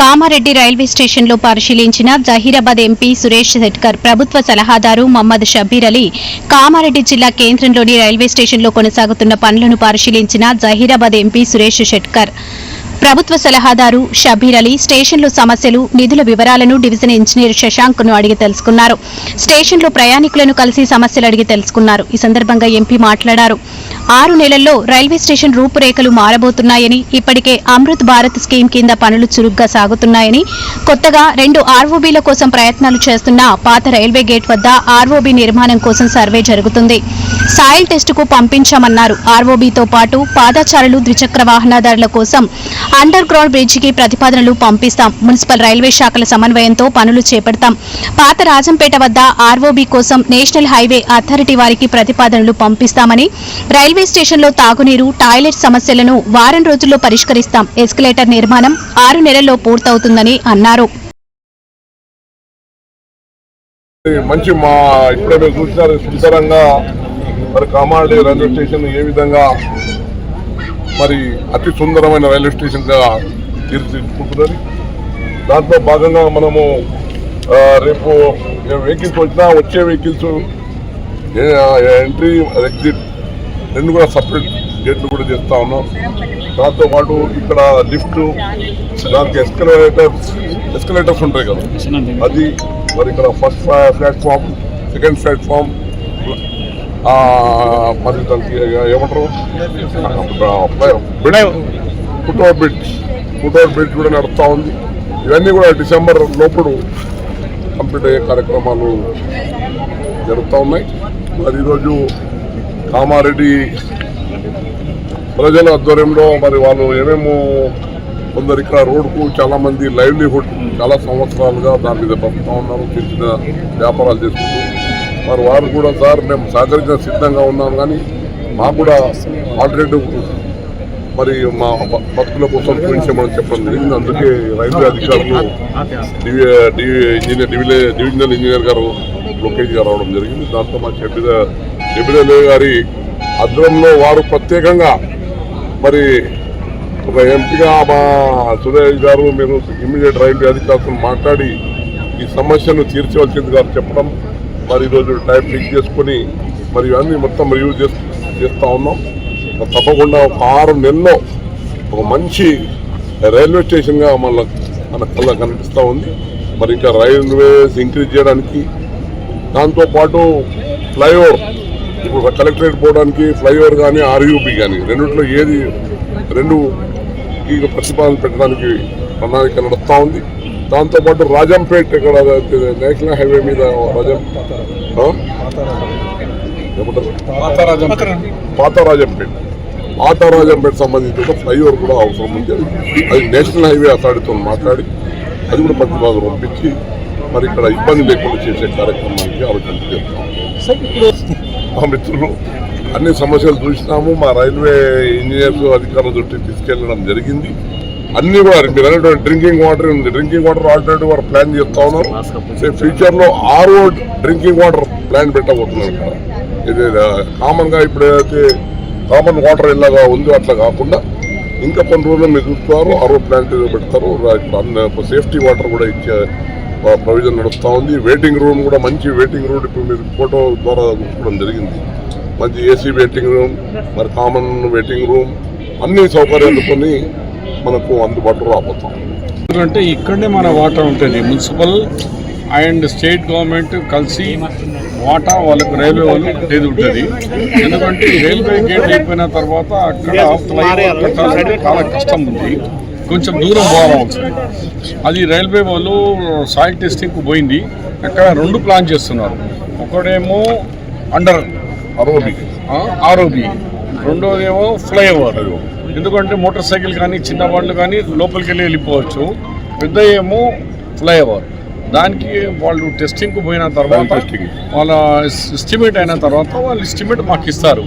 Kamareddy railway స్టేషన్లో పరిశీలించిన Zaheerabad MP Suresh Shetkar ప్రభుత్వ సలహాదారు మహమ్మద్ షబ్బీర్ అలీ కామారెడ్డి జిల్లా కేంద్రంలోని రైల్వే స్టేషన్లో కొనసాగుతున్న పనులను పరిశీలించిన జహీరాబాద్ ఎంపీ సురేష్ శెట్కర్ ప్రభుత్వ సలహాదారు షబ్బీర్ అలీ స్టేషన్లో సమస్యలు నిధుల వివరాలను డివిజన్ ఇంజనీర్ శశాంక్ను అడిగి తెలుసుకున్నారు. స్టేషన్లో ప్రయాణికులను కలిసి సమస్యలు అడిగి తెలుసుకున్నారు. ఈ సందర్భంగా ఎంపీ మాట్లాడారు. 6 నెలల్లో రైల్వే స్టేషన్ రూపురేఖలు మారబోతున్నాయని, ఇప్పటికే అమృత్ భారత్ స్కీమ్ కింద పనులు చురుగ్గా సాగుతున్నాయని, కొత్తగా 2 ఆర్ఓబీల కోసం ప్రయత్నాలు చేస్తున్న పాత రైల్వే గేట్ వద్ద ఆర్ఓబీ నిర్మాణం కోసం సర్వే జరుగుతుంది. సాయిల్ టెస్టుకు పంపించామన్నారు. ఆర్ఓబీతో పాటు పాదచారులు ద్విచక్ర వాహనదారుల కోసం అండర్ గ్రౌండ్ బ్రిడ్జికి ప్రతిపాదనలు పంపిస్తాం. మున్సిపల్ రైల్వే శాఖల సమన్వయంతో పనులు చేపడతాం. పాత రాజంపేట వద్ద ఆర్ఓబీ కోసం నేషనల్ హైవే అథారిటీ వారికి ప్రతిపాదనలు పంపిస్తామని, రైల్వే స్టేషన్లో తాగునీరు, టాయిలెట్ సమస్యలను వారం రోజుల్లో పరిష్కరిస్తాం. ఎస్కలేటర్ నిర్మాణం 6 నెలల్లో పూర్తవుతుందని అన్నారు. మంచి మా ఇప్పుడే మీరు చూసినారు సుందరంగా మరి కామారెడ్డి రైల్వే స్టేషన్ ఏ విధంగా మరి అతి సుందరమైన రైల్వే స్టేషన్గా తీర్చిదిద్దుకుంటున్నది. దాంట్లో భాగంగా మనము రేపు వెహికల్స్ వచ్చినా వచ్చే వెహికల్స్ ఎంట్రీ ఎగ్జిట్ 2 కూడా సపరేట్ గేట్లు కూడా చేస్తూ ఉన్నాం. దాంతోపాటు ఇక్కడ లిఫ్ట్ దానికి ఎస్కలేటర్స్ ఉంటాయి కదా, అది మరి ఇక్కడ ఫస్ట్ ప్లాట్ఫామ్, సెకండ్ ప్లాట్ఫామ్, మరి దానికి ఏమంటారు ఫుట్ఓవర్ బ్రిడ్జ్ కూడా నడుస్తూ ఉంది. ఇవన్నీ కూడా డిసెంబర్ లోపల కంప్లీట్ అయ్యే కార్యక్రమాలు జరుగుతూ ఉన్నాయి. మరి ఈరోజు కామారెడ్డి ప్రజల ఆధ్వర్యంలో మరి వాళ్ళు ఏమేమో కొందరు ఇక్కడ రోడ్కు చాలామంది లైవ్లీహుడ్ చాలా సంవత్సరాలుగా దాని మీద బతుకుతూ ఉన్నారు, చిన్న చిన్న వ్యాపారాలు చేసుకుంటూ. మరి వారు కూడా సార్ మేము సహకరించిన సిద్ధంగా ఉన్నాం, కానీ మాకు కూడా ఆల్టర్నేటివ్ మరి మా బతుకుల కోసం చూపించమని చెప్పడం జరిగింది. అందుకే రైల్వే అధికారులు డివిజనల్ ఇంజనీర్ గారు లోకేష్ గారు రావడం జరిగింది. దాంతో మా షబ్బీర్ గారి ఆధ్వర్యంలో వారు ప్రత్యేకంగా మరి ఒక ఎంపీగా మా సురేష్ గారు మీరు ఇమ్మీడియట్ రైల్వే అధికారులతో మాట్లాడి ఈ సమస్యను తీర్చవలసింది గారు చెప్పడం, మరి ఈరోజు టైం ఫిక్స్ చేసుకొని మరి ఇవన్నీ మొత్తం రివ్యూ చేస్తూ ఉన్నాం. తప్పకుండా ఒక 6 నెలల్లో ఒక మంచి రైల్వే స్టేషన్గా మన కళ్ళ కనిపిస్తూ ఉంది. మరి ఇంకా రైల్వేస్ ఇంక్రీజ్ చేయడానికి, దాంతోపాటు ఫ్లైఓవర్ ఇప్పుడు కలెక్టరేట్ పోవడానికి ఫ్లైఓవర్ కానీ ఆర్యూబీ కానీ రెండిట్లో ఏది 2 ప్రతిపాదన పెట్టడానికి ప్రణాళిక నడుస్తూ ఉంది. దాంతోపాటు రాజంపేట ఇక్కడ నేషనల్ హైవే మీద పాత రాజంపేట సంబంధించిన ఫ్లైఓవర్ కూడా అవసరం ఉంది. అది నేషనల్ హైవే అథారిటీతో మాట్లాడి అది కూడా ప్రతిపాదన పంపించి మరి ఇక్కడ ఇబ్బంది లేకుండా చేసే కార్యక్రమానికి ఆలోచన చేస్తాం. మా మిత్రులు అన్ని సమస్యలు చూసినాము, మా రైల్వే ఇంజనీర్స్ అధికారుల దృష్టికి తీసుకెళ్లడం జరిగింది. అన్ని కూడా మీరు అనేటువంటి డ్రింకింగ్ వాటర్ ఉంది, డ్రింకింగ్ వాటర్ ఆల్టర్నేటివ్ వారు ప్లాన్ చేస్తా ఉన్నారు. ఫ్యూచర్లో ఆర్ఓ డ్రింకింగ్ వాటర్ ప్లాన్ పెట్టబోతున్నారు. ఇక్కడ ఇది కామన్గా ఇప్పుడు ఏదైతే కామన్ వాటర్ ఇలాగా ఉందో అట్లా కాకుండా ఇంకా కొన్ని రోజులు మీరు చూస్తున్నారు ఆర్ఓ ప్లాంట్ పెడతారు. సేఫ్టీ వాటర్ కూడా ఇచ్చే ప్రొవిజన్ నడుస్తూ ఉంది. వెయిటింగ్ రూమ్ కూడా మంచి వెయిటింగ్ రూమ్ ఇప్పుడు మీరు ఫోటో ద్వారా చూసుకోవడం జరిగింది. మంచి ఏసీ వెయిటింగ్ రూమ్, మరి కామన్ వెయిటింగ్ రూమ్, అన్ని సౌకర్యాలతోని మనకు అందుబాటులో రాబోతాం. ఎందుకంటే ఇక్కడనే మన వాటా ఉంటుంది. మున్సిపల్ అండ్ స్టేట్ గవర్నమెంట్ కలిసి వాటా వాళ్ళకు రైల్వే వాళ్ళు కట్టేది ఉంటుంది. ఎందుకంటే ఈ రైల్వే గేట్ అయిపోయిన తర్వాత అక్కడ చాలా కష్టం ఉంది, కొంచెం దూరం పోవాల్సి. అది రైల్వే వాళ్ళు సాయిల్ టెస్టింగ్కు పోయింది. అక్కడ 2 ప్లాన్ చేస్తున్నారు. ఒకటేమో అండర్ ఆర్ఓబీ, రెండోదేమో ఫ్లైఓవర్. ఎందుకంటే మోటార్ సైకిల్ కానీ చిన్న వాళ్ళు కానీ లోపలికి వెళ్ళిపోవచ్చు. పెద్ద ఏమో ఫ్లైఓవర్. దానికి వాళ్ళు టెస్టింగ్కు పోయిన తర్వాత వాళ్ళ ఎస్టిమేట్ అయిన తర్వాత వాళ్ళు ఎస్టిమేట్ మాకు ఇస్తారు.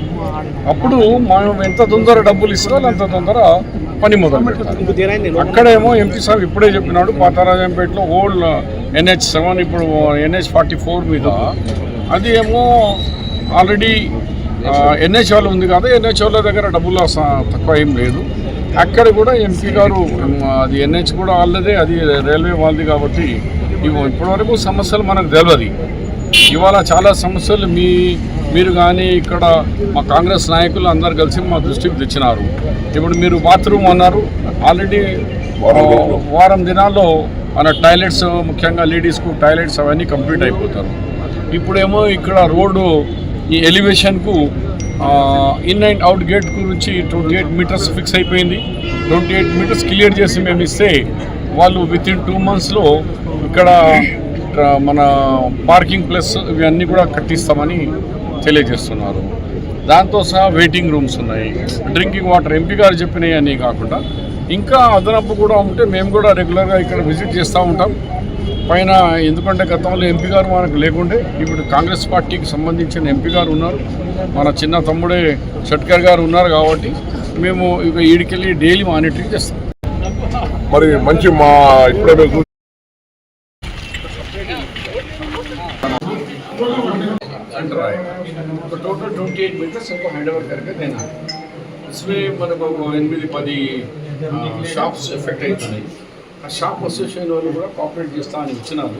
అప్పుడు మనం ఎంత తొందర డబ్బులు ఇస్తారో అంత తొందర పని మొదలు పెడతారు. అక్కడేమో ఎంపీ సాబ్ ఇప్పుడే చెప్పినాడు, పాతరాజంపేటలో ఓల్డ్ NH7 ఇప్పుడు NH44 మీద అది ఏమో ఆల్రెడీ NH వాళ్ళు ఉంది కదా, NH వాళ్ళ దగ్గర డబ్బులు తక్కువ ఏం లేదు. అక్కడ కూడా ఎంపీ గారు అది ఎన్హెచ్ కూడా వాళ్ళదే, అది రైల్వే వాళ్ళది కాబట్టి ఇప్పటివరకు సమస్యలు మనకు తెలియదు. ఇవాళ చాలా సమస్యలు మీరు కానీ ఇక్కడ మా కాంగ్రెస్ నాయకులు అందరు కలిసి మా దృష్టికి తెచ్చినారు. ఇప్పుడు మీరు బాత్రూమ్ అన్నారు, ఆల్రెడీ వారం దినాల్లో మన టాయిలెట్స్, ముఖ్యంగా లేడీస్కు టాయిలెట్స్ అవన్నీ కంప్లీట్ అయిపోతారు. ఇప్పుడేమో ఇక్కడ రోడ్డు ఈ ఎలివేషన్కు ఇన్ అండ్ అవుట్ గేట్ గురించి 28 మీటర్స్ ఫిక్స్ అయిపోయింది. 28 మీటర్స్ క్లియర్ చేసి మేము ఇస్తే వాళ్ళు వితిన్ 2 monthsలో ఇక్కడ మన పార్కింగ్ ప్లస్ ఇవన్నీ కూడా కట్టిస్తామని తెలియజేస్తున్నారు. దాంతో సహా వెయిటింగ్ రూమ్స్ ఉన్నాయి, డ్రింకింగ్ వాటర్ ఎంపీ గారు చెప్పినవి అన్నీ కాకుండా ఇంకా అదనపు కూడా ఉంటే మేము కూడా రెగ్యులర్గా ఇక్కడ విజిట్ చేస్తూ ఉంటాం పైన. ఎందుకంటే గతంలో ఎంపీ గారు మనకు లేకుండే, ఇప్పుడు కాంగ్రెస్ పార్టీకి సంబంధించిన ఎంపీ గారు ఉన్నారు, మన చిన్న తమ్ముడే షట్కర్ గారు ఉన్నారు కాబట్టి మేము ఇక ఈడికెళ్ళి డైలీ మానిటరింగ్ చేస్తాం. మరి మంచి మా ఇప్పుడే टोटल 28 मीटर्स सबको हैंड ओवर करके देना है. इसमें మనకు 8-10 షాప్స్ ఎఫెక్ట్ అవుతున్నాయి. ఆ షాప్ అసోసియేషన్ వాళ్ళు కూడా కోఆపరేట్ చేస్తా అని ఇచ్చినారు.